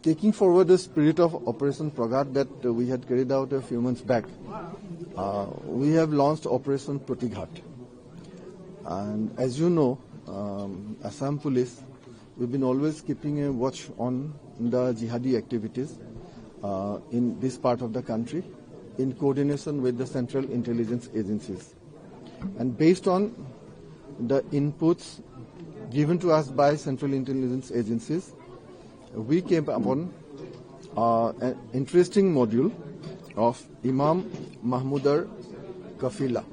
taking forward the spirit of Operation Praghat that we had carried out a few months back, we have launched Operation Pratighat. And as you know, Assam Police, we've been always keeping a watch on the jihadi activities in this part of the country in coordination with the central intelligence agencies. And based on the inputs given to us by central intelligence agencies, we came upon an interesting module of Imam Mahmudar Kafila.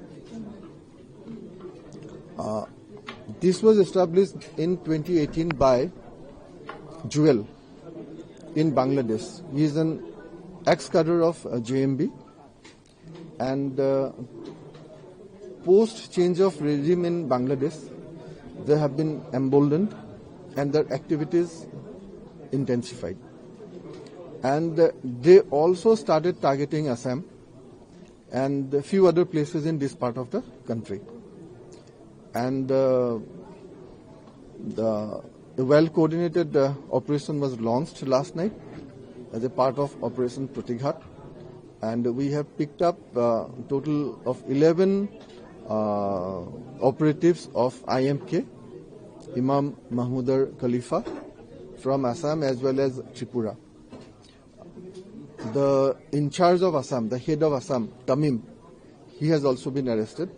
This was established in 2018 by Jewel in Bangladesh. He is an ex-cadre of JMB, and post change of regime in Bangladesh, they have been emboldened and their activities intensified. And they also started targeting Assam and a few other places in this part of the country. And the well-coordinated operation was launched last night as a part of Operation Pratighat, and we have picked up a total of 11 operatives of IMK, Imam Mahmudar Khalifa, from Assam as well as Tripura. The in charge of Assam, the head of Assam, Tamim, he has also been arrested.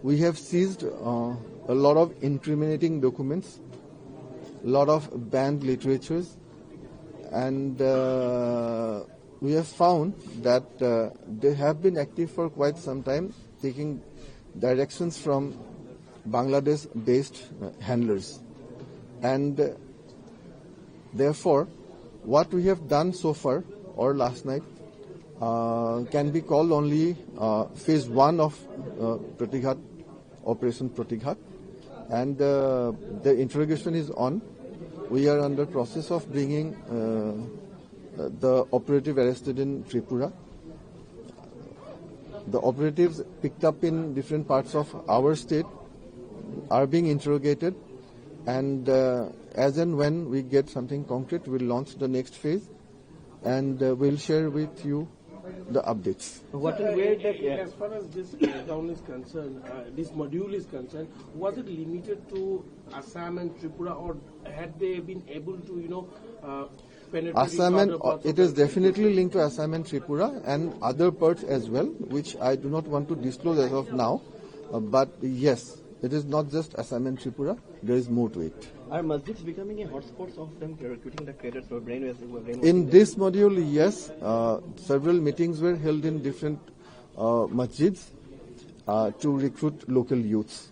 We have seized a lot of incriminating documents, a lot of banned literatures, and we have found that they have been active for quite some time, taking directions from Bangladesh-based handlers. And therefore, what we have done so far, or last night, can be called only phase 1 of Pratighat, Operation Pratighat, and the interrogation is on. We are under process of bringing the operative arrested in Tripura. The operatives picked up in different parts of our state are being interrogated, and as and when we get something concrete, we'll launch the next phase, and we'll share with you the updates. As far as this down is concerned, this module is concerned, was it limited to Assam and Tripura, or had they been able to, penetrate Assam and other it is definitely linked to Assam and Tripura and other parts as well, which I do not want to disclose as of now. But yes, it is not just Assam and Tripura. There is more to it. Are masjids becoming a hotspot of them recruiting the cadres for brainwashing? In this module, yes, several meetings were held in different masjids to recruit local youths.